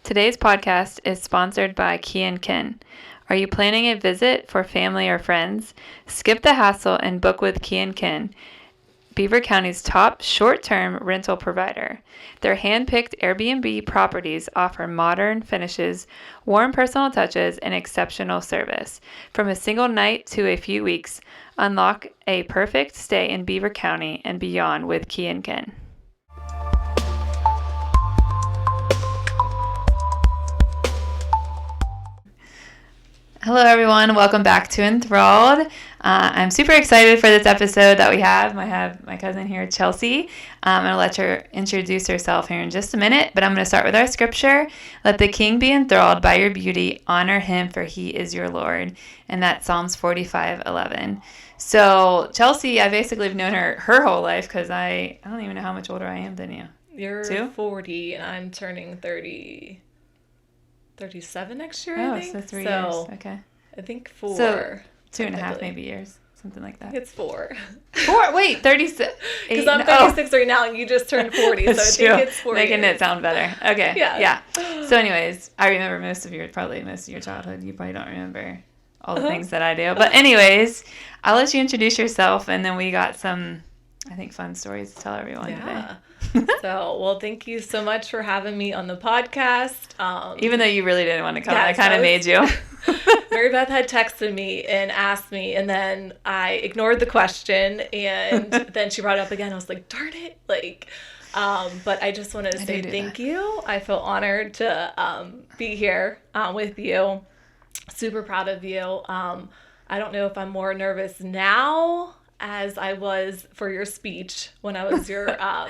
Today's podcast is sponsored by Key & Kin. Are you planning a visit for family or friends? Skip the hassle and book with Key & Kin, Beaver County's top short-term rental provider. Their hand-picked Airbnb properties offer modern finishes, warm personal touches, and exceptional service. From a single night to a few weeks, unlock a perfect stay in Beaver County and beyond with Key & Kin. Hello, everyone. Welcome back to Enthralled. I'm super excited for this episode that we have. I have my cousin here, Chelsea. I'm going to let her introduce herself here in just a minute, but I'm going to start with our scripture. Let the king be enthralled by your beauty. Honor him, for he is your Lord. And that's Psalms 45:11. So, Chelsea, I basically have known her whole life because I don't even know how much older I am than you. You're 40, and I'm turning 37 next year, I think. So 3 years. Okay. I think 4. So 2.5 maybe years. Something like that. It's 4. 4? Wait, 36. Because I'm 36 right now, and you just turned 40, so I think it's 4 Making years. it sound better. Okay. Yeah. So anyways, I remember most of your childhood. You probably don't remember all the things that I do. But anyways, I'll let you introduce yourself, and then we got some, I think, fun stories to tell everyone today. Thank you so much for having me on the podcast. Even though you really didn't want to come, I kind of made you. Mary Beth had texted me and asked me, and then I ignored the question, and then she brought it up again. I was like, darn it. But I just wanted to say thank you. I feel honored to be here with you. Super proud of you. I don't know if I'm more nervous now as I was for your speech when I was your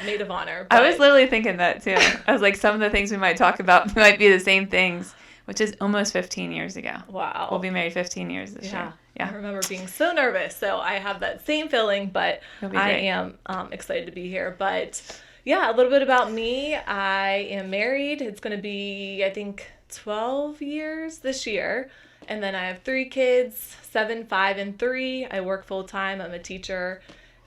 maid of honor. But I was literally thinking that too. I was like, some of the things we might talk about might be the same things, which is almost 15 years ago. Wow. We'll be married 15 years this year. Yeah. I remember being so nervous. So I have that same feeling, but I am excited to be here. But yeah, a little bit about me. I am married. It's going to be, I think, 12 years this year. And then I have 3 kids, 7, 5, and 3. I work full time. I'm a teacher.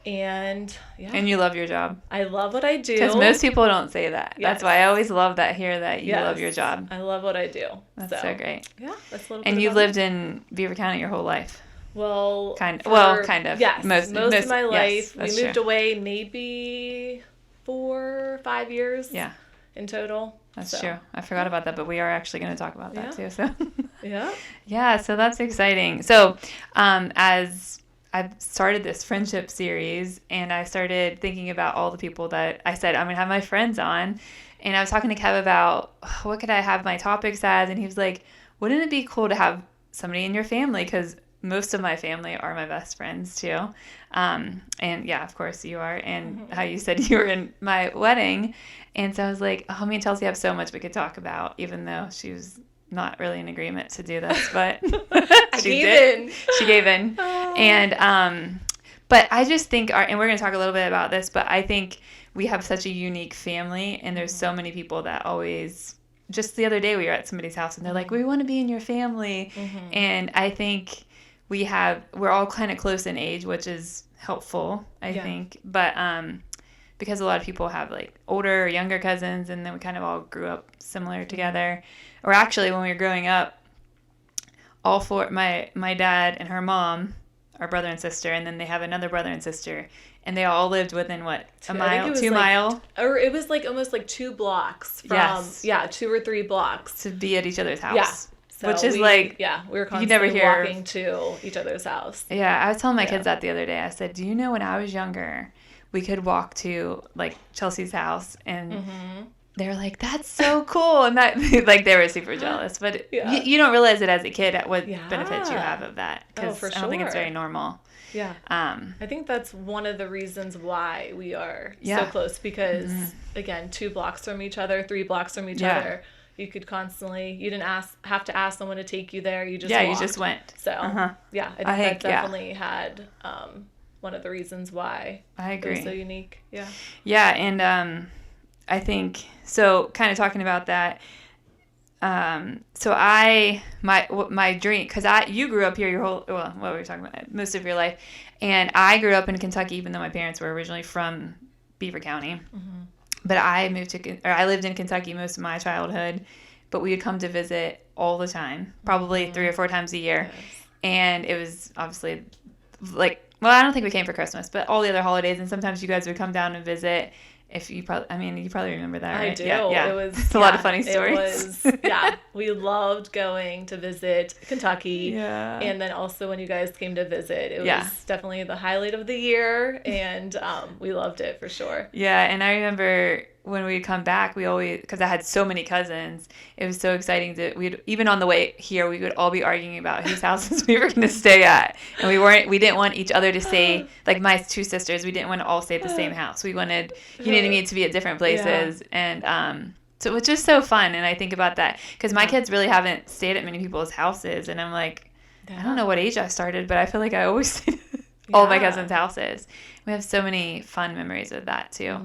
And yeah. And you love your job. I love what I do. Because most people don't say that. Yes. That's why I always love that you love your job. I love what I do. That's so great. Yeah, that's a little bit. And you've lived in Beaver County your whole life. Well, kind of. Yes, most of my life. Yes, we moved away maybe 4 or 5 years. Yeah. In total. That's true. I forgot about that, but we are actually going to talk about that too. So. Yeah. Yeah, so that's exciting. So, as I've started this friendship series, and I started thinking about all the people that I said I'm going to have my friends on, and I was talking to Kev about what could I have my topics as, and he was like, wouldn't it be cool to have somebody in your family? Because most of my family are my best friends too. And yeah, of course you are. And how you said you were in my wedding. And so I was like, oh, me and Chelsea have so much we could talk about, even though she was not really in agreement to do this, but she gave in. Oh. And, but I just think and we're going to talk a little bit about this, but I think we have such a unique family, and there's so many people that always, just the other day we were at somebody's house and they're like, we want to be in your family. And I think we're all kind of close in age, which is helpful, I think. But, because a lot of people have like older or younger cousins, and then we kind of all grew up similar together. Or actually, when we were growing up, all 4, my dad and her mom are brother and sister, and then they have another brother and sister, and they all lived within what, a mile, 2 mile? Or it was like almost like 2 blocks from, 2 or 3 blocks. To be at each other's house. Yeah. So which is we were constantly walking to each other's house. Yeah, I was telling my kids that the other day. I said, do you know when I was younger, we could walk to like Chelsea's house, and they were like, that's so cool. And that, like, they were super jealous. But you don't realize it as a kid what benefits you have of that. Because I don't think it's very normal. Yeah. I think that's one of the reasons why we are so close. Because, again, 2 blocks from each other, 3 blocks from each other. You could constantly, you didn't have to ask someone to take you there. You just walked. You just went. So, I think that definitely had one of the reasons why I agree. It was so unique. Yeah. Yeah, and I think, so kind of talking about that, so my dream, because you grew up here what were we talking about? Most of your life, and I grew up in Kentucky, even though my parents were originally from Beaver County. But I lived in Kentucky most of my childhood, but we would come to visit all the time, probably 3 or 4 times a year. Yes. And it was obviously like, well, I don't think we came for Christmas, but all the other holidays. And sometimes you guys would come down and visit. If you probably, I mean, you probably remember that, right? I do. Yeah. It was it's a lot of funny stories. It was, yeah. We loved going to visit Kentucky. Yeah. And then also when you guys came to visit, it was Yeah. definitely the highlight of the year. And we loved it for sure. Yeah. And I remember when we'd come back, we always, because I had so many cousins, it was so exciting even on the way here, we would all be arguing about whose houses we were going to stay at. And we didn't want each other to stay, like my 2 sisters, we didn't want to all stay at the same house. We wanted, you know what I mean, to be at different places. Yeah. And so it was just so fun. And I think about that because my kids really haven't stayed at many people's houses. And I'm like, I don't know what age I started, but I feel like I always stayed at all my cousins' houses. We have so many fun memories with that too.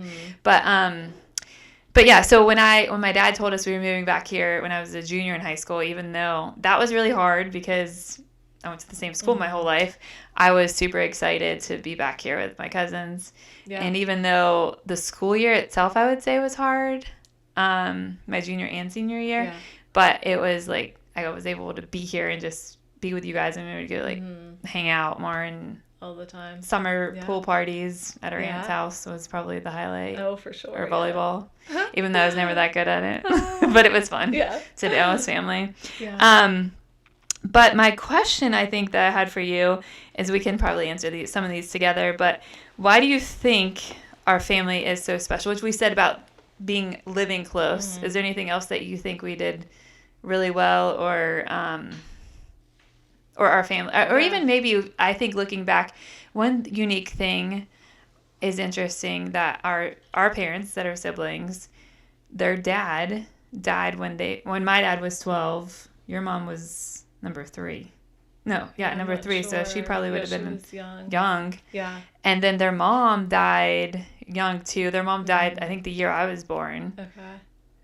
But yeah, so when my dad told us we were moving back here when I was a junior in high school, even though that was really hard because I went to the same school my whole life, I was super excited to be back here with my cousins. Yeah. And even though the school year itself, I would say, was hard, my junior and senior year, but it was like I was able to be here and just be with you guys, and we would go hang out more and all the time. Summer pool parties at our aunt's house was probably the highlight. Oh, for sure. Or volleyball, even though I was never that good at it. But it was fun to do with family. Yeah. But my question I think that I had for you is we can probably answer some of these together, but why do you think our family is so special? Which we said about living close. Is there anything else that you think we did really well or our family, or even maybe I think looking back, one unique thing is interesting that our parents that are siblings, their dad died when my dad was 12. Your mom was number 3. No, number 3. Sure. So she probably would have been young. Yeah. And then their mom died young too. Their mom died, I think, the year I was born. Okay.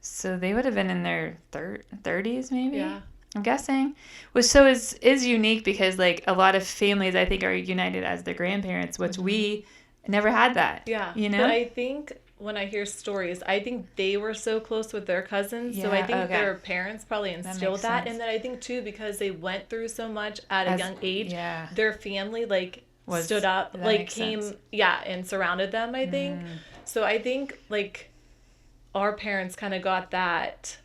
So they would have been in their 30s maybe. Yeah. I'm guessing, which so is unique because like a lot of families I think are united as their grandparents, which we never had that. Yeah, you know. But I think when I hear stories, I think they were so close with their cousins, so I think their parents probably instilled that, and then I think too because they went through so much at a young age, their family stood up, came and surrounded them. I think so. I think our parents kind of got that.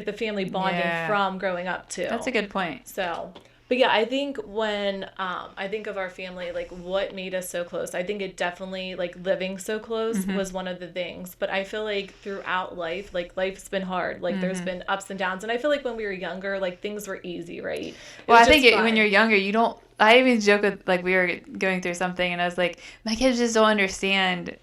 The family bonding from growing up too. That's a good point. So, but yeah, I think when I think of our family, what made us so close, I think it definitely living so close was one of the things. But I feel like throughout life, life's been hard. There's been ups and downs, and I feel like when we were younger, things were easy, right? Well, I think when you're younger, you don't. I even joke with we were going through something, and I was like, my kids just don't understand.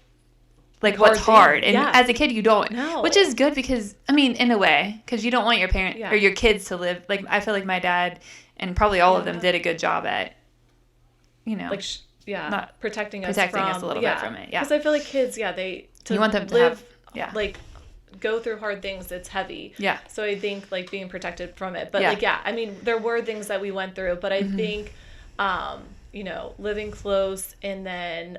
What's hard. And as a kid, you don't. No. Which is good because, I mean, in a way, because you don't want your parent or your kids to live. I feel like my dad and probably all of them did a good job at, not protecting us a little bit from it. Yeah. Because I feel like kids, you want them to live, have, go through hard things, it's heavy. Yeah. So I think, being protected from it. But, I mean, there were things that we went through. But I think, living close and then...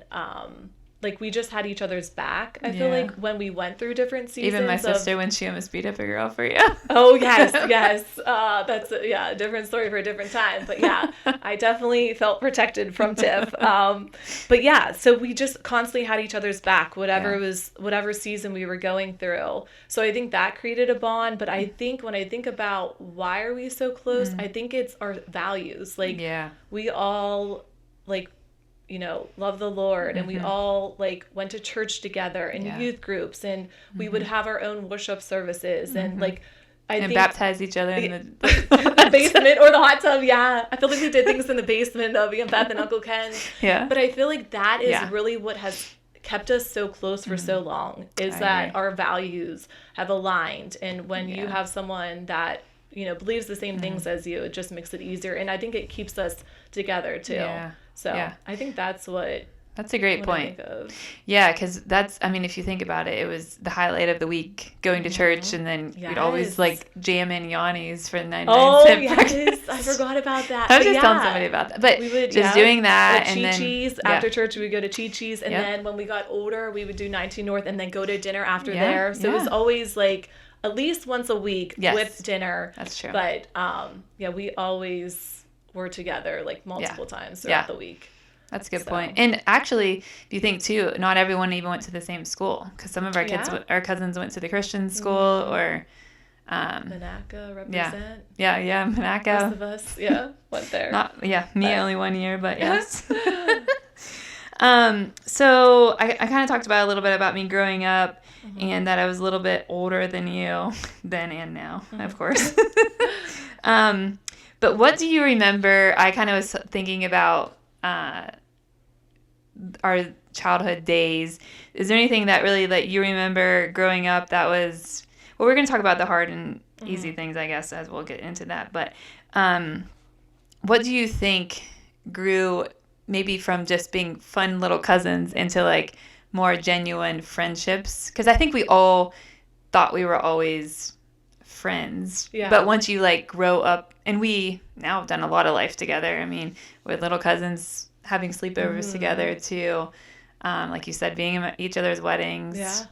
we just had each other's back. I feel like when we went through different seasons. Even my sister, when she almost beat up a girl for you. Oh, yes. That's a different story for a different time. But I definitely felt protected from Tiff. But so we just constantly had each other's back, whatever season we were going through. So I think that created a bond. But I think when I think about why are we so close, I think it's our values. We all, love the Lord, and we all went to church together in youth groups, and we would have our own worship services, and I think baptize each other in the basement or the hot tub. Yeah, I feel like we did things in the basement of Aunt Beth and Uncle Ken. Yeah, but I feel like that is really what has kept us so close for so long. Is that our values have aligned, and when you have someone that believes the same things as you, it just makes it easier, and I think it keeps us together too. Yeah. So I think that's what That's a great when I point. think of. Yeah, because that's, I mean, if you think about it, it was the highlight of the week going to church, and then we'd always Yes. like jam in Yanni's for 99 Oh, cent yes. breakfast. I forgot about that. I was But just telling yeah, somebody about that. But we would just doing that, Or and then Chi-Chi's. After church, we would go to Chi-Chi's. And Yep. then when we got older, we would do 19 North and then go to dinner after Yeah, there. So it was yeah. always like at least once a week Yes. with dinner. That's true. But yeah, we always were together like multiple times throughout the week. That's a good point. And actually, if you think too, not everyone even went to the same school, because some of our kids, our cousins went to the Christian school or Monaco represent. Yeah, Monaco. Most of us, went there. Me only 1 year, but yes. So I kind of talked about a little bit about me growing up, and that I was a little bit older than you then and now, of course. But what do you remember? I kind of was thinking about our childhood days. Is there anything that really that you remember growing up that was, well, we're going to talk about the hard and easy things, I guess, as we'll get into that. But what do you think grew maybe from just being fun little cousins into like more genuine friendships? Because I think we all thought we were always friends. Yeah. But once you like grow up, and we now have done a lot of life together. I mean, with little cousins having sleepovers together too. Like you said, being at each other's weddings,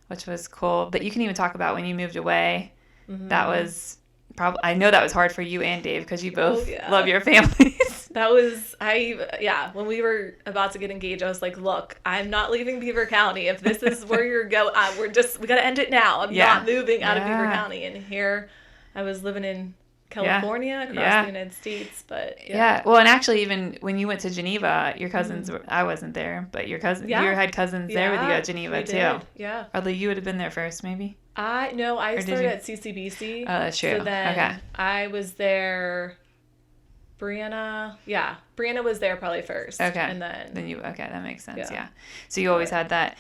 which was cool. But you can even talk about when you moved away. That was probably, I know that was hard for you and Dave because you both love your families. That was, when we were about to get engaged, I was like, look, I'm not leaving Beaver County. If this is where you're going, we got to end it now. I'm not moving out of Beaver County. And here I was living in California, across the United States, but well, and actually, even when you went to Geneva, your cousins were, I wasn't there, but your cousin, you had cousins there with you at Geneva too. Yeah. Although you would have been there first, maybe. I started at CCBC. Oh, that's true. So then I was there. Brianna was there probably first. Okay. And then you, that makes sense. Yeah. So you always had that.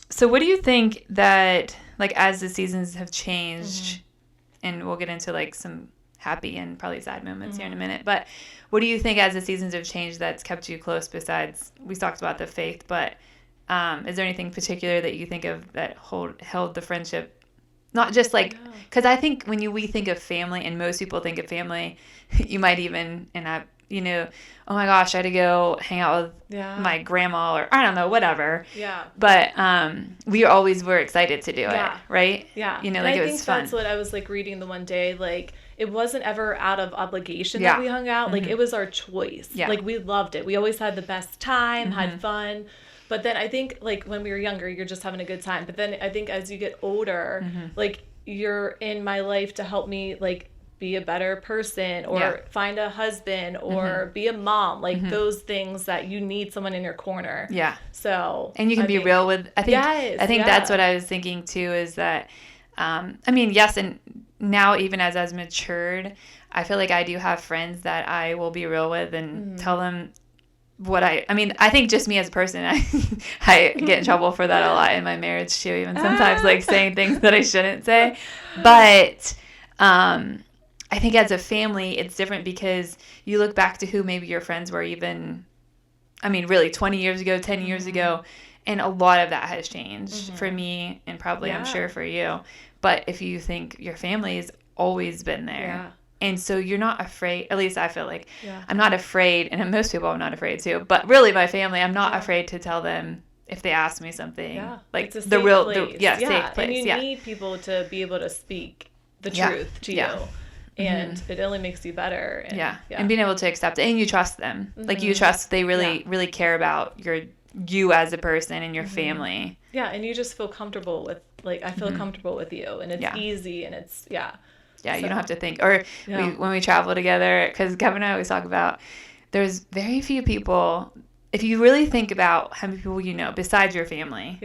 So what do you think that, like, as the seasons have changed, and we'll get into like some happy and probably sad moments here in a minute, but what do you think as the seasons have changed that's kept you close besides, we talked about the faith, but is there anything particular that you think of that held the friendship? Not just like, because I think when we think of family, and most people think of family, you might even, oh my gosh, I had to go hang out with my grandma, or I don't know, whatever. Yeah. But we always were excited to do it, right? Yeah. Like and it was fun. That's what I was like reading the one day, like it wasn't ever out of obligation that we hung out. Like it was our choice. Yeah. Like we loved it. We always had the best time, had fun. But then I think, like, when we were younger, you're just having a good time. But then I think as you get older, like, you're in my life to help me, like, be a better person or find a husband or be a mom. Like, those things that you need someone in your corner. Yeah. So. And you can be real with, I think that's what I was thinking, too, is that, yes, and now even as I've matured, I feel like I do have friends that I will be real with and tell them what I think just me as a person, I get in trouble for that a lot in my marriage too, even sometimes like saying things that I shouldn't say. But I think as a family, it's different because you look back to who maybe your friends were even, really 20 years ago, 10 years ago, and a lot of that has changed for me and probably I'm sure for you. But if you think your family's always been there. And so you're not afraid, at least I feel like I'm not afraid, and most people I'm not afraid too, but really my family, I'm not afraid to tell them if they ask me something. Yeah. Like it's a safe place. Safe place. And you need people to be able to speak the truth to you. And it only makes you better. And, and being able to accept it. And you trust them. Like you trust they really care about you as a person and your family. Yeah, and you just feel comfortable with, like, I feel comfortable with you, and it's easy, and it's, Yeah, you don't have to think. Or when we travel together, because Kevin and I always talk about, there's very few people, if you really think about how many people you know besides your family,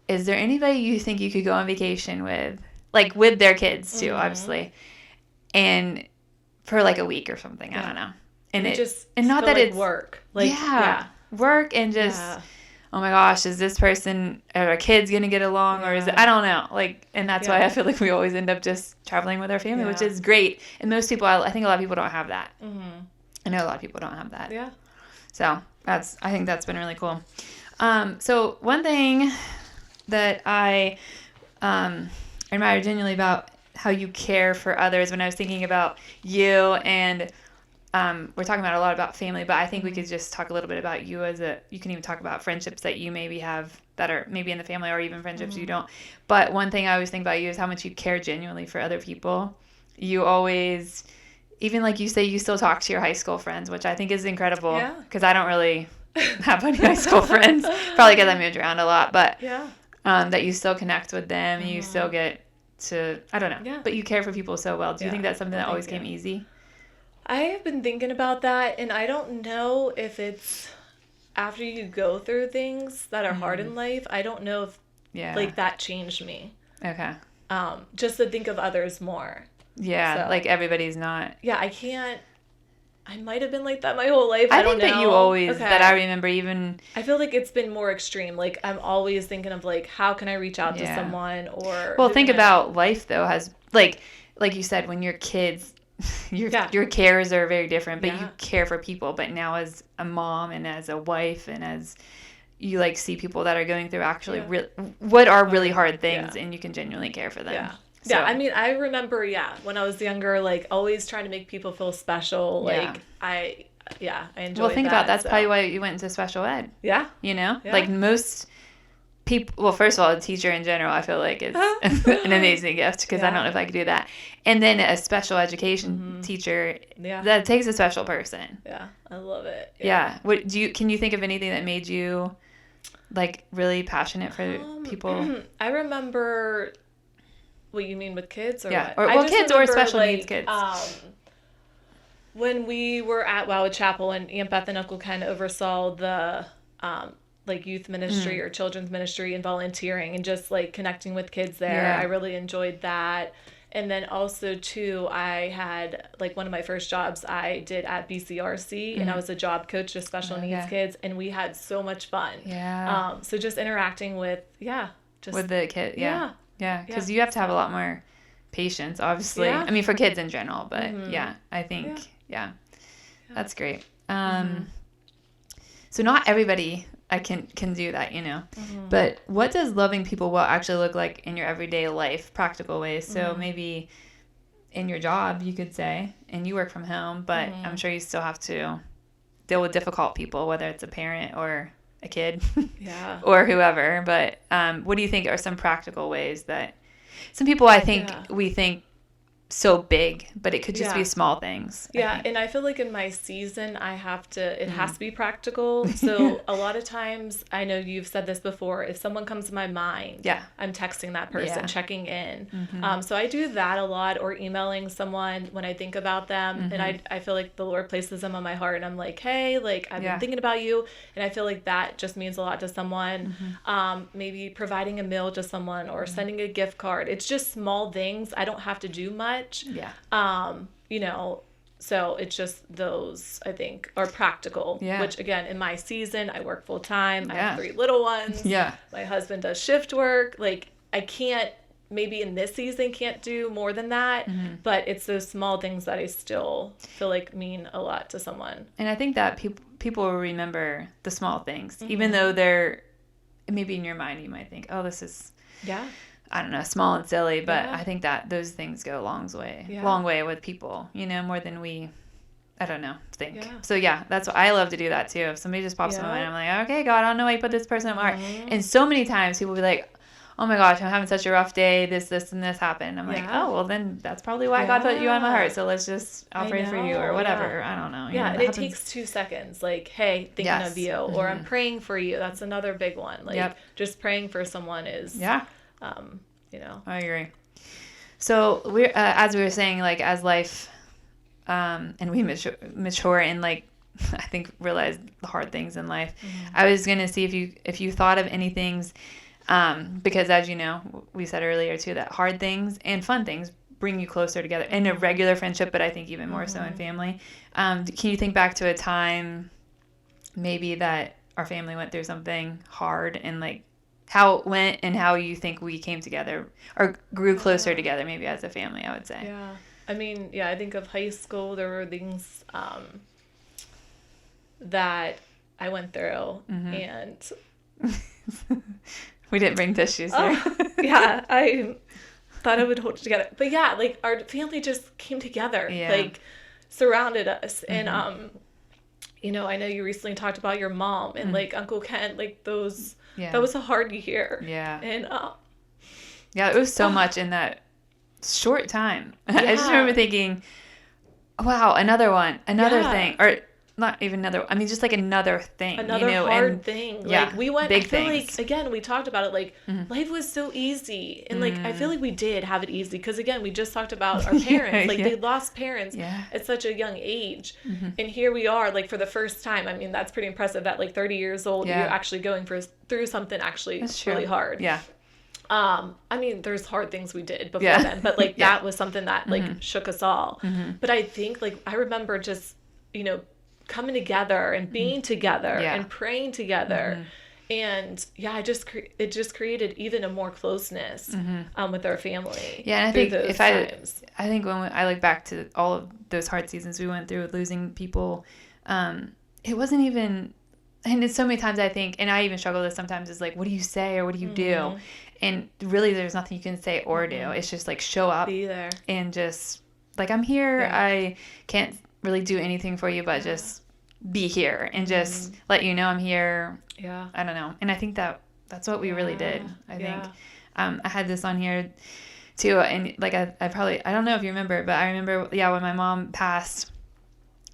is there anybody you think you could go on vacation with, like with their kids too, obviously, and for like a week or something, I don't know. And not that it's work. Like, work and just... oh my gosh, is this person, are our kids going to get along, or is it, I don't know. Like, and that's why I feel like we always end up just traveling with our family, which is great. And most people, I think a lot of people don't have that. I know a lot of people don't have that. Yeah. So I think that's been really cool. So one thing that I admire genuinely about how you care for others, when I was thinking about you, and we're talking about a lot about family, but I think we could just talk a little bit about you you can even talk about friendships that you maybe have that are maybe in the family, or even friendships you don't. But one thing I always think about you is how much you care genuinely for other people. You always, even like you say, you still talk to your high school friends, which I think is incredible, because I don't really have any high school friends, probably because I moved around a lot, but that you still connect with them, and you still get to, I don't know, but you care for people so well. Do you think that's something that always came easy? I have been thinking about that, and I don't know if it's after you go through things that are hard in life. I don't know if like that changed me. Okay. Just to think of others more. Yeah, so, like everybody's not. Yeah, I might have been like that my whole life. I think that you always, that I remember even. I feel like it's been more extreme. Like, I'm always thinking of, like, how can I reach out to someone, or. Well, think about life, though, has, like you said, when you're kids, your cares are very different, but you care for people. But now as a mom and as a wife and as you, like, see people that are going through actually what are really hard things, and you can genuinely care for them. Yeah. So. Yeah, I mean, I remember, when I was younger, like, always trying to make people feel special. Like, I enjoyed that. Well, think about that's probably why you went into special ed. Yeah. You know? Yeah. Like, most people, well, first of all, a teacher in general, I feel like is an amazing gift, because I don't know if I could do that. And then a special education teacher, that takes a special person. Yeah, I love it. Yeah. What can you think of anything that made you, like, really passionate for people? I remember... What you mean with kids, or what? Or kids, remember, or special needs kids. When we were at Wildwood Chapel, and Aunt Beth and Uncle Ken oversaw the like youth ministry or children's ministry and volunteering and just like connecting with kids there. I really enjoyed that. And then also too, I had like one of my first jobs I did at BCRC, and I was a job coach to special needs kids, and we had so much fun. Yeah. So just interacting with with the kid. Yeah, because you have to have a lot more patience, obviously. I mean, for kids in general, but I think, that's great. So not everybody can do that, you know. But what does loving people well actually look like in your everyday life, practical ways? So maybe in your job, you could say, and you work from home, but I'm sure you still have to deal with difficult people, whether it's a parent or a kid or whoever. But what do you think are some practical ways that some people, I think we think so big, but it could just be small things. And I feel like in my season, it has to be practical. So a lot of times, I know you've said this before, if someone comes to my mind, I'm texting that person, checking in. So I do that a lot, or emailing someone when I think about them. And I feel like the Lord places them on my heart, and I'm like, hey, like, I've been thinking about you. And I feel like that just means a lot to someone. Maybe providing a meal to someone, or sending a gift card. It's just small things. I don't have to do much. You know, so it's just those, I think, are practical, which again, in my season, I work full time. I have 3 little ones. My husband does shift work. Like, I can't, maybe in this season, can't do more than that, but it's those small things that I still feel like mean a lot to someone. And I think that people will remember the small things, even though they're, maybe in your mind, you might think, oh, this is, I don't know, small and silly, but I think that those things go a long way with people, you know, more than we, I don't know, think. So that's what I love to do that too. If somebody just pops in my mind, I'm like, okay, God, I don't know why you put this person in my heart. And so many times people will be like, oh my gosh, I'm having such a rough day. This, and this happened. I'm like, oh, well then that's probably why God put you on my heart. So I'll pray for you or whatever. I don't know. You know, and it takes 2 seconds. Like, hey, thinking of you, or I'm praying for you. That's another big one. Like, just praying for someone is, you know. I agree. So we're, as we were saying, like, as life, and we mature and, like, I think realize the hard things in life. I was going to see if you thought of any things, because as you know, we said earlier too, that hard things and fun things bring you closer together in a regular friendship, but I think even more so in family. Can you think back to a time maybe that our family went through something hard, and like how it went, and how you think we came together or grew closer together, maybe as a family, I would say. Yeah. I mean, I think of high school, there were things that I went through. And we didn't bring tissues here. Yeah, I thought I would hold it together. But yeah, like our family just came together, like surrounded us. And, I know you recently talked about your mom and like Uncle Ken, like those, that was a hard year. Yeah. And, yeah, it was so much in that short time. I just remember thinking, wow, another thing, or not even another. I mean, just like another thing, hard thing. Like we went. Big I feel things. like again we talked about it. Like life was so easy, and like I feel like we did have it easy because again we just talked about our parents. Like they lost parents at such a young age, and here we are. Like for the first time. I mean, that's pretty impressive. At like 30 years old, you're actually going through something actually really hard. Yeah. I mean, there's hard things we did before then, but like that was something that like shook us all. But I think like I remember just coming together and being together and praying together, and it just created even a more closeness with our family. Yeah, and I think I think when I look back to all of those hard seasons we went through with losing people, it wasn't even. And it's so many times I think, and I even struggle with this sometimes, is like, what do you say or what do you do? And really, there's nothing you can say or do. It's just like show up, be there, and just like I'm here. I can't really do anything for you, but just be here and just let you know I'm here. Yeah, I don't know, and I think that's what we really did. I think I had this on here too, and like I don't know if you remember, but I remember when my mom passed,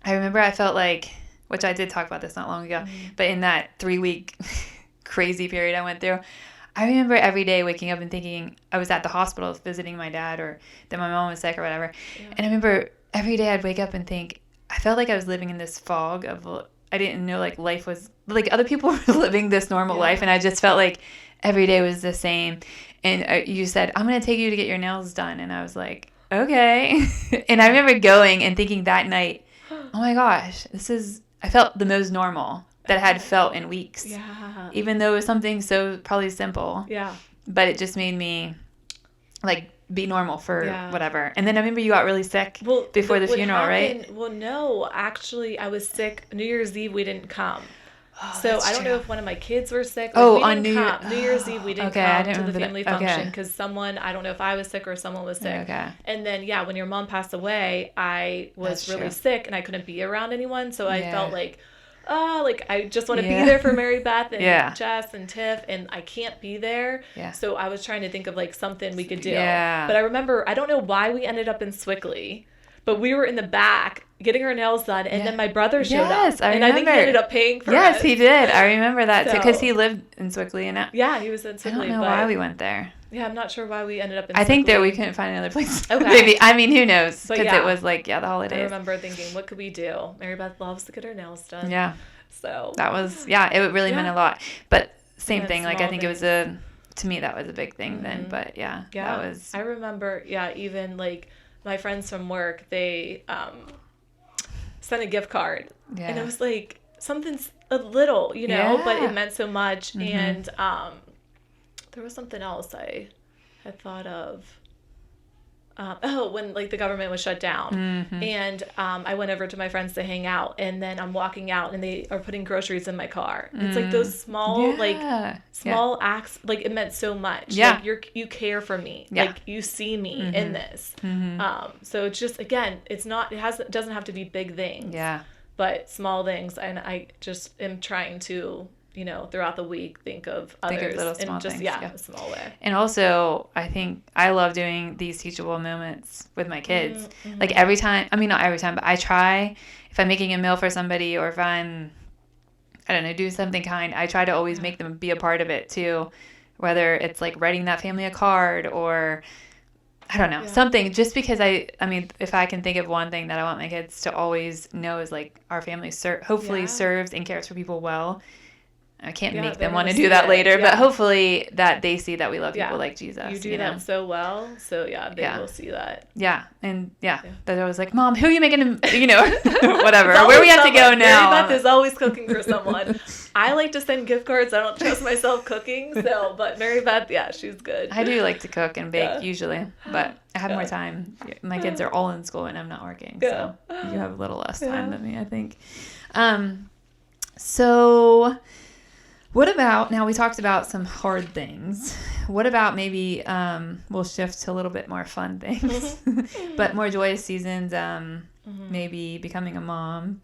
I remember I felt like. Which I did talk about this not long ago, but in that 3-week crazy period I went through, I remember every day waking up and thinking I was at the hospital visiting my dad or that my mom was sick or whatever. Yeah. And I remember every day I'd wake up and think, I felt like I was living in this fog of, I didn't know like life was, like other people were living this normal life. And I just felt like every day was the same. And you said, I'm going to take you to get your nails done. And I was like, okay. And I remember going and thinking that night, oh my gosh, I felt the most normal that I had felt in weeks. Yeah. Even though it was something so probably simple. Yeah. But it just made me like be normal for whatever. And then I remember you got really sick before the funeral, right? Well, no, actually I was sick. New Year's Eve we didn't come. Oh, so I don't know if one of my kids were sick. On New Year's Eve we didn't come to the family function because someone, I don't know if I was sick or someone was sick. Okay. And then when your mom passed away, I was really sick and I couldn't be around anyone. So I felt like, I just want to be there for Mary Beth and Jess and Tiff, and I can't be there. Yeah. So I was trying to think of like something we could do. Yeah. But I remember, I don't know why we ended up in Swickley, but we were in the back getting our nails done, and then my brother showed up. Yes, I remember. And I think he ended up paying for us. Yes, he did. I remember that because he lived in Swickley. And he was in Swickley. I don't know why we went there. Yeah, I'm not sure why we ended up in I think that we couldn't find another place. Okay. Maybe. I mean, who knows? Because it was like, the holidays. I remember thinking, what could we do? Mary Beth loves to get her nails done. Yeah. So. That was, it really meant a lot. But same thing. Like, I think it was to me, that was a big thing then. But that was. I remember, even like my friends from work, they sent a gift card. Yeah. And it was like something a little, but it meant so much. And there was something else I had thought of. When like the government was shut down, and I went over to my friends to hang out, and then I'm walking out, and they are putting groceries in my car. It's like those small acts, like it meant so much. Yeah, like you care for me, like you see me in this. So it's just again, it doesn't have to be big things. Yeah, but small things, and I just am trying to. Throughout the week, think of others little small and just things, a small way. And also, I think I love doing these teachable moments with my kids. Like every time, I mean, not every time, but I try, if I'm making a meal for somebody or if I'm, I don't know, do something kind, I try to always make them be a part of it too. Whether it's like writing that family a card or, I don't know, something. Just because I mean, if I can think of one thing that I want my kids to always know is like our family hopefully serves and cares for people well. I can't make them want to do that later, but hopefully that they see that we love people like Jesus. You do that so well, so they will see that. Yeah, and that I was like, Mom, who are you making? Whatever. Where we have to go now? Mary Beth is always cooking for someone. I like to send gift cards. I don't trust myself cooking, but Mary Beth, she's good. I do like to cook and bake usually, but I have more time. My kids are all in school and I'm not working, so you have a little less time than me, I think. So what about, now we talked about some hard things. What about maybe we'll shift to a little bit more fun things, but more joyous seasons, maybe becoming a mom,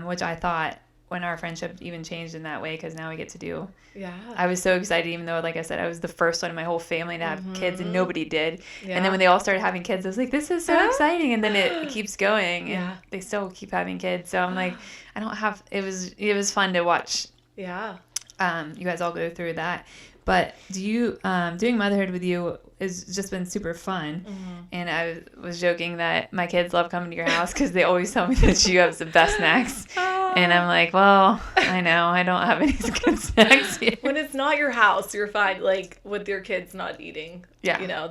which I thought when our friendship even changed in that way, because now we get to do. Yeah. I was so excited, even though, like I said, I was the first one in my whole family to have kids, and nobody did. Yeah. And then when they all started having kids, I was like, this is so exciting. And then it keeps going, and they still keep having kids. So I'm like, I don't have. It was fun to watch. Yeah. You guys all go through that. But doing motherhood with you has just been super fun. And I was joking that my kids love coming to your house because they always tell me that you have the best snacks. And I'm like, well, I know I don't have any good snacks here. When it's not your house, you're fine, like, with your kids not eating, the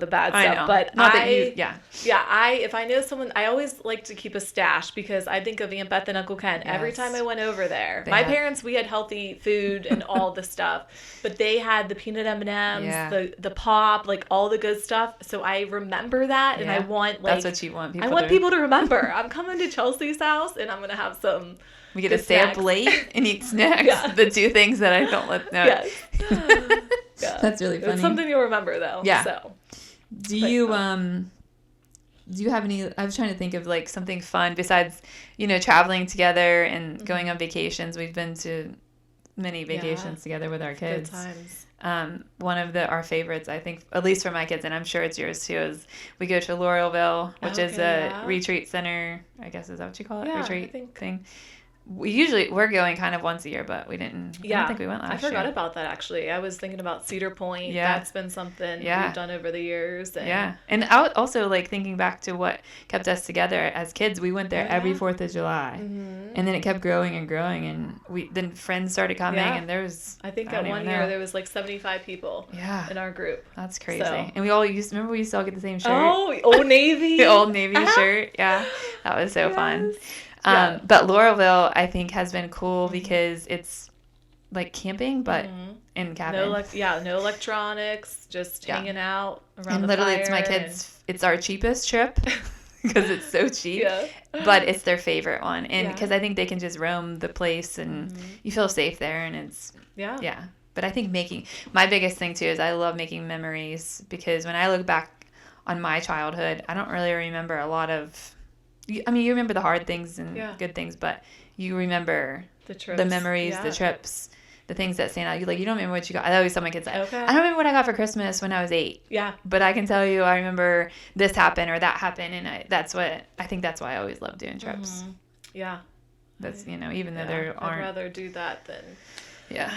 bad stuff. I know. But not that you, if I know someone, I always like to keep a stash, because I think of Aunt Beth and Uncle Ken. Yes. Every time I went over there. My parents, we had healthy food and all the stuff, but they had the peanut M&Ms, the pop, like all the good stuff. So I remember that, and I want, like, that's what you want people. I want people to remember. I'm coming to Chelsea's house, and I'm gonna have some. We get to stay up late and eat snacks. Yeah. The two things that I don't let know. Yes. That's really funny. It's something you'll remember, though. Yeah. So. Do you have any, I was trying to think of, like, something fun besides, traveling together and going on vacations. We've been to many vacations together with our kids. Good times. One of our favorites, I think, at least for my kids, and I'm sure it's yours too, is we go to Laurelville, which is a retreat center. I guess, is that what you call it? Yeah, retreat thing. We're going kind of once a year, but we didn't. I don't think we went last year. I forgot about that, actually. I was thinking about Cedar Point. Yeah. That's been something we've done over the years. And and I was also, like, thinking back to what kept us together as kids. We went there every 4th of July, and then it kept growing and growing, and then friends started coming, and there was, I think at one year there was like 75 people in our group. That's crazy. So. And we all used to all get the same shirt. Oh, Old Navy. The Old Navy shirt. Yeah, that was so fun. But Laurelville, I think, has been cool because it's like camping, but in cabin. No electronics, just hanging out around and the fire. And literally, it's my kids. It's our cheapest trip because it's so cheap. But it's their favorite one, and because I think they can just roam the place, and you feel safe there, and it's But I think my biggest thing too is I love making memories, because when I look back on my childhood, I don't really remember a lot of. I mean, you remember the hard things and good things, but you remember the trips, the memories, the trips, the things that stand out. You don't remember what you got. I always tell my kids, I don't remember what I got for Christmas when I was 8. Yeah. But I can tell you, I remember this happened or that happened, and I think that's why I always love doing trips. Yeah. That's even though there aren't. I'd rather do that than. Yeah.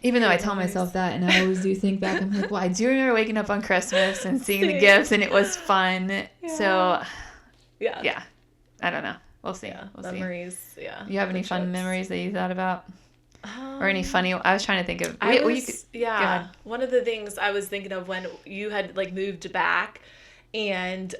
Even though I tell myself that, and I always do think back, I'm like, well, I do remember waking up on Christmas and seeing the gifts, and it was fun. Yeah. So. Yeah. I don't know. We'll see. Memories. See. Yeah. You have any fun memories that you thought about? Or any funny? I was trying to think of. One of the things I was thinking of when you had, like, moved back, and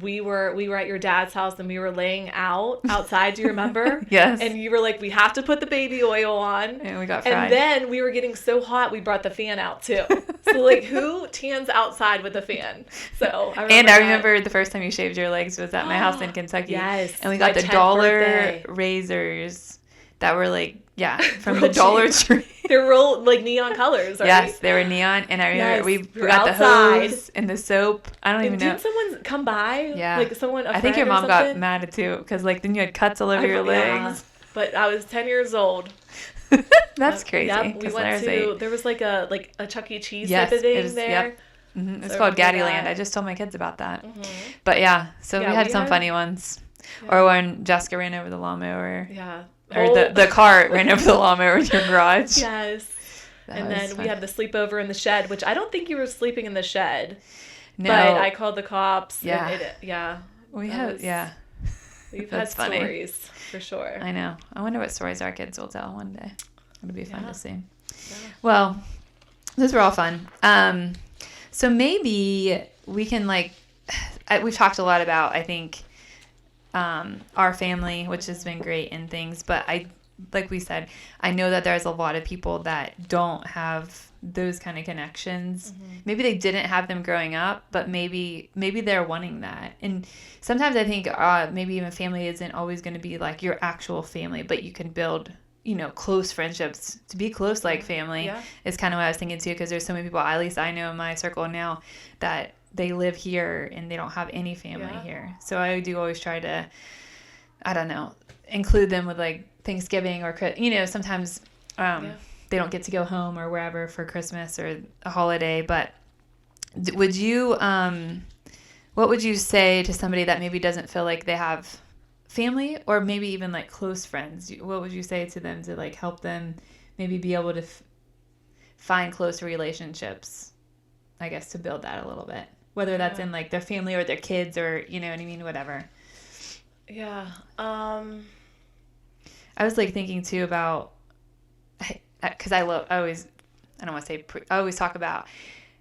we were at your dad's house, and we were laying outside. Do you remember? Yes. And you were like, we have to put the baby oil on. And we got fried. And then we were getting so hot, we brought the fan out too. So, like, who tans outside with a fan? So I remember the first time you shaved your legs was at my house in Kentucky. Yes. And we got the dollar razors that were, like, from the Dollar Tree. They were real, like, neon colors, right? Yes, they were neon. And I remember we got outside. The hose and the soap. I don't even know. Did someone come by? Yeah. Like, I think your mom got mad too, because, like, then you had cuts all over your legs. But I was 10 years old. That's crazy. Yep. We went to, there was like a Chuck E. Cheese type of thing there. Yep. Mm-hmm. It's called Gaddyland. I just told my kids about that. Mm-hmm. But we had some funny ones. Yeah. Or when Jessica ran over the lawnmower. Yeah. Or the cart ran over the lawnmower in your garage. Yes. And then we had the sleepover in the shed, which I don't think you were sleeping in the shed. No. But I called the cops. Yeah. We've had stories, for sure. I know. I wonder what stories our kids will tell one day. It'll be fun to see. Yeah. Well, those were all fun. So maybe we can, like, we've talked a lot about, I think, our family, which has been great and things, but like we said, I know that there's a lot of people that don't have those kind of connections. Mm-hmm. Maybe they didn't have them growing up, but maybe they're wanting that. And sometimes I think maybe even family isn't always going to be like your actual family, but you can build close friendships, to be close like family is kind of what I was thinking too, because there's so many people, at least I know in my circle now, that they live here and they don't have any family here. So I do always try to, I don't know, include them with like Thanksgiving or, sometimes they don't get to go home or wherever for Christmas or a holiday. But would you, what would you say to somebody that maybe doesn't feel like they have family or maybe even like close friends? What would you say to them to like help them maybe be able to find close relationships, I guess, to build that a little bit, whether that's in like their family or their kids or, you know what I mean? Whatever. Yeah. I was like thinking too about, because I always talk about,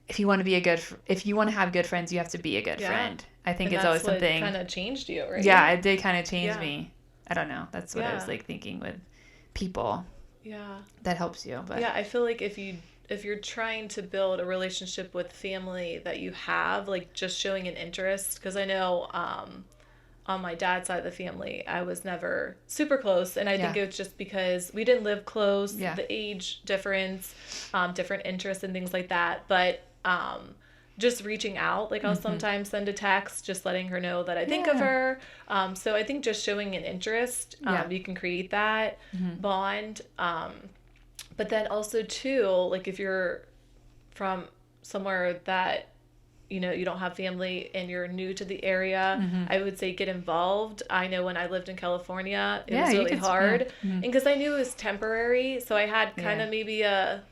if you want to have good friends, you have to be a good friend. I think it's always something kind of changed you, right? Yeah, it did kind of change me. I don't know. That's what I was like thinking with people. Yeah. That helps you. But I feel like if you're trying to build a relationship with family that you have, like just showing an interest, because I know on my dad's side of the family, I was never super close. And I think it was just because we didn't live close, the age difference, different interests and things like that. But just reaching out, like I'll sometimes send a text, just letting her know that I think of her. So I think just showing an interest, you can create that bond. But then also too, like if you're from somewhere that, you don't have family and you're new to the area, I would say get involved. I know when I lived in California, it was really hard. And because I knew it was temporary, so I had kind of maybe a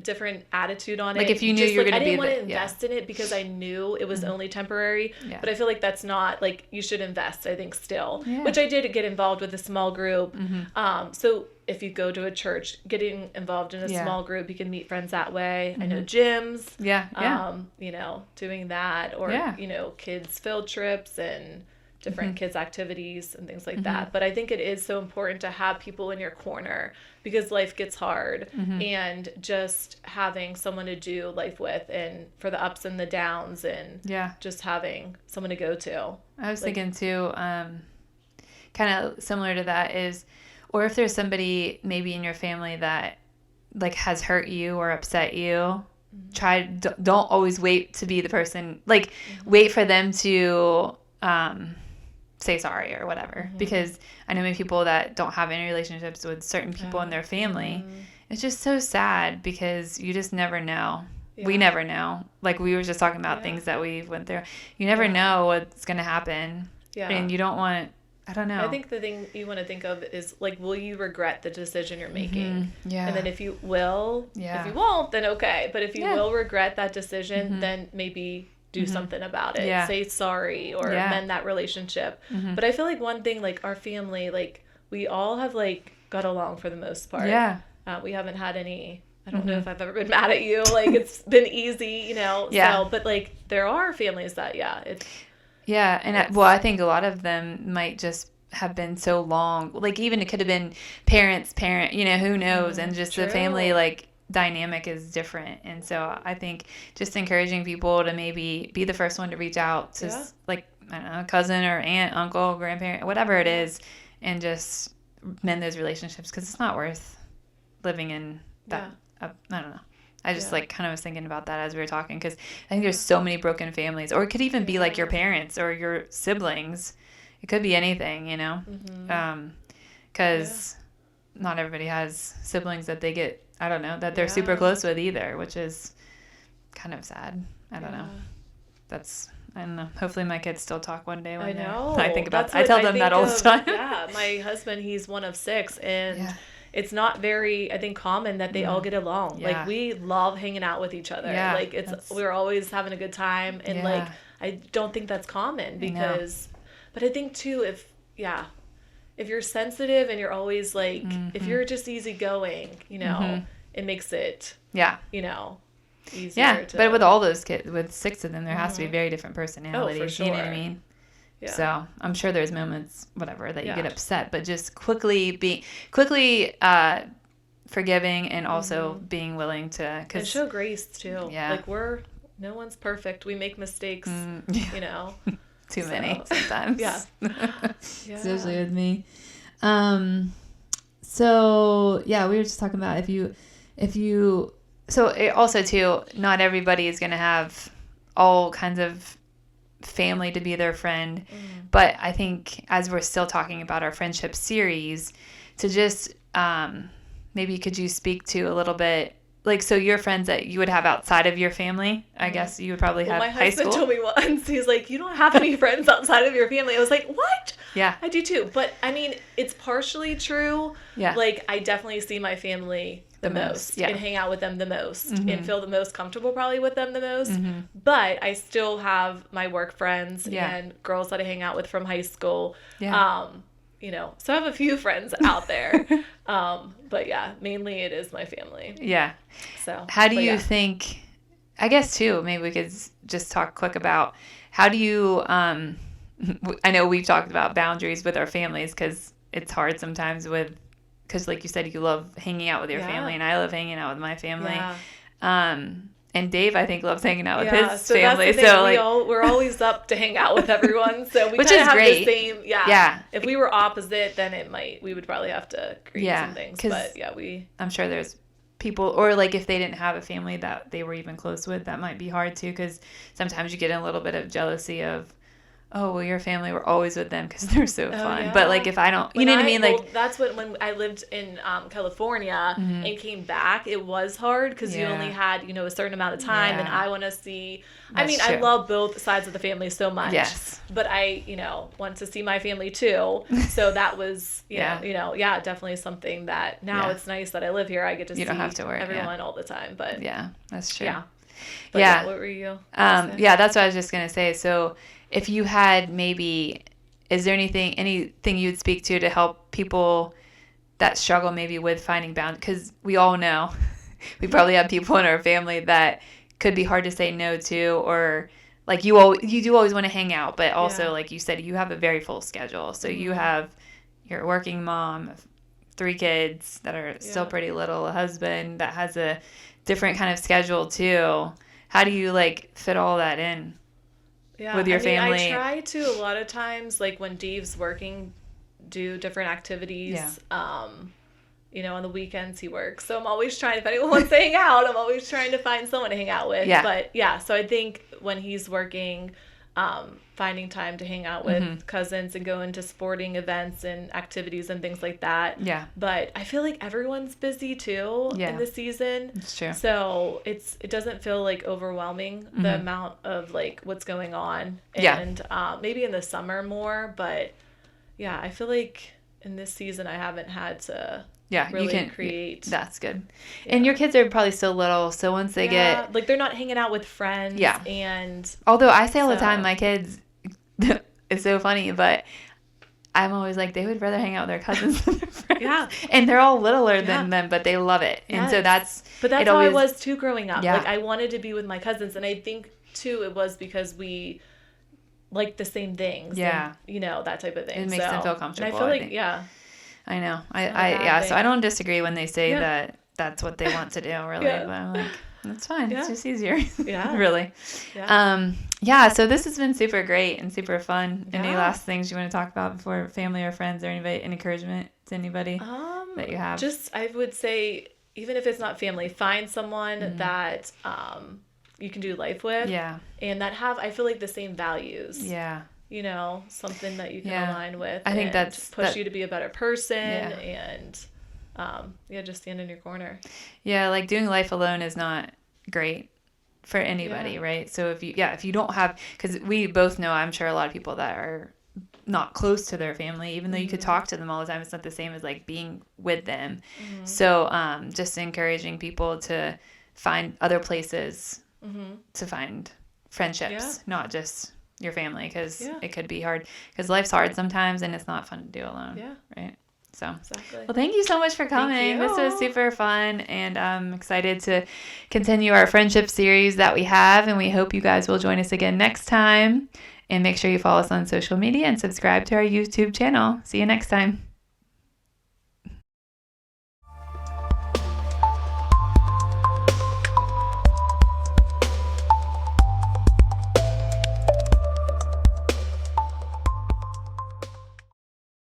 different attitude on it. Like if you knew you were going to be I didn't want to invest in it because I knew it was only temporary. But I feel like that's not, like, you should invest, I think, still. Which I did get involved with a small group. So if you go to a church, getting involved in a small group, you can meet friends that way. I know gyms. Doing that. Or, kids' field trips and different kids' activities and things like that. But I think it is so important to have people in your corner because life gets hard, and just having someone to do life with, and for the ups and the downs, and just having someone to go to. I was thinking too, kind of similar to that is, or if there's somebody maybe in your family that like has hurt you or upset you, don't always wait to be the person, like wait for them to say sorry or whatever, because I know many people that don't have any relationships with certain people in their family. It's just so sad because you just never know. We never know. Like we were just talking about things that we went through. You never know what's going to happen. And you don't want, I don't know. I think the thing you want to think of is like, will you regret the decision you're making? And then if you will, if you won't, then okay. But if you will regret that decision, then maybe do something about it. Say sorry or mend that relationship. But I feel like one thing, like our family, like we all have like got along for the most part. We haven't had any, I don't know if I've ever been mad at you. Like it's been easy, So, but like there are families that, I think a lot of them might just have been so long. Like even it could have been parent, who knows? And just the family, like, dynamic is different. And so I think just encouraging people to maybe be the first one to reach out to like, I don't know, cousin or aunt, uncle, grandparent, whatever it is, and just mend those relationships, because it's not worth living in that. I don't know. I just like kind of was thinking about that as we were talking, because I think there's so many broken families, or it could even be like your parents or your siblings. It could be anything, because not everybody has siblings that they get, I don't know, that they're super close with either, which is kind of sad. I don't know. I don't know. Hopefully my kids still talk one day. I know. I think about that. I tell them that all the time. My husband, he's one of 6, and it's not very, I think, common that they all get along. Like we love hanging out with each other. Like we're always having a good time, and like I don't think that's common because, but I think too, if you're sensitive and you're always like, if you're just easygoing, it makes it, easier. But with all those kids, with 6 of them, there has to be very different personalities. Oh, for sure. You know what I mean? Yeah. So I'm sure there's moments, whatever, that you get upset, but just quickly forgiving, and also being willing to, and show grace too. Like no one's perfect. We make mistakes, Too many sometimes. Yeah. Especially with me. So yeah, we were just talking about so it also too, not everybody is going to have all kinds of family to be their friend. But I think as we're still talking about our friendship series, to just maybe could you speak to a little bit, like, so your friends that you would have outside of your family, I guess you would probably have my high husband school. told me once, he's like, you don't have any friends outside of your family. I was like, what? Yeah. I do too. But I mean, it's partially true. Yeah. Like, I definitely see my family the most yeah. and hang out with them the most and feel the most comfortable probably with them the most. But I still have my work friends and girls that I hang out with from high school. Yeah. You know, so I have a few friends out there. But yeah, mainly it is my family. Yeah. So how do you think, I guess too, maybe we could just talk quick about how do you, I know we've talked about boundaries with our families because it's hard sometimes because like you said, you love hanging out with your family and I love hanging out with my family. Yeah. And Dave, I think, loves hanging out with his family. So we're always up to hang out with everyone. So we kind of have great. the same. Yeah. If we were opposite, then we would probably have to create some things. But I'm sure there's people, or like if they didn't have a family that they were even close with, that might be hard too. Because sometimes you get a little bit of jealousy of, oh, well, your family, we're always with them because they're so fun. Yeah. But, like, if I don't, you know what I mean? Like, that's when I lived in California and came back, it was hard because you only had, a certain amount of time. And I want to see, true. I love both sides of the family so much. Yes. But I, want to see my family too. So that was, definitely something that now it's nice that I live here. I get to see everyone all the time. But yeah, that's true. Yeah. But what were you? Yeah, that's what I was just going to say. So, if you had maybe, is there anything you'd speak to help people that struggle maybe with finding boundaries? Because we all know we probably have people in our family that could be hard to say no to, or like you do always want to hang out, but also like you said, you have a very full schedule. So you have your working mom, 3 kids that are still pretty little, a husband that has a different kind of schedule too. How do you like fit all that in? With your family? I try to a lot of times, like when Dave's working, do different activities. Yeah. On the weekends he works. So I'm always trying, if anyone wants to hang out, I'm always trying to find someone to hang out with. Yeah. But so I think when he's working, finding time to hang out with cousins and go into sporting events and activities and things like that. Yeah. But I feel like everyone's busy too in the season. It's true. So it doesn't feel like overwhelming the amount of like what's going on. And maybe in the summer more, but I feel like in this season I haven't had to really you can create. That's good. Yeah. And your kids are probably still little, so once they get like they're not hanging out with friends. Yeah. And although I say all the time, my kids, it's so funny, but I'm always like, they would rather hang out with their cousins than their friends. Yeah. And they're all littler than them, but they love it. Yes. And so that's how I was too growing up. Yeah. Like I wanted to be with my cousins, and I think too it was because we like the same things. Yeah. And, that type of thing. It makes them feel comfortable. And I feel like I know. So I don't disagree when they say that that's what they want to do, really. Yeah. But I'm like, that's fine. Yeah. It's just easier. Yeah. Really. Yeah. So this has been super great and super fun. Yeah. Any last things you want to talk about before family or friends or anybody, an encouragement to anybody that you have? Just, I would say, even if it's not family, find someone that you can do life with. Yeah. And that have, I feel like, the same values. Yeah. Something that you can align with. I think that's push you to be a better person and just stand in your corner. Yeah, like doing life alone is not great for anybody, right? So if you don't have, because we both know, I'm sure a lot of people that are not close to their family, even though you could talk to them all the time, it's not the same as like being with them. So just encouraging people to find other places to find friendships, not just your family, because it could be hard, because life's hard sometimes and it's not fun to do alone. Yeah. Right. So, well, thank you so much for coming. This was super fun, and I'm excited to continue our friendship series that we have, and we hope you guys will join us again next time. And make sure you follow us on social media and subscribe to our YouTube channel. See you next time.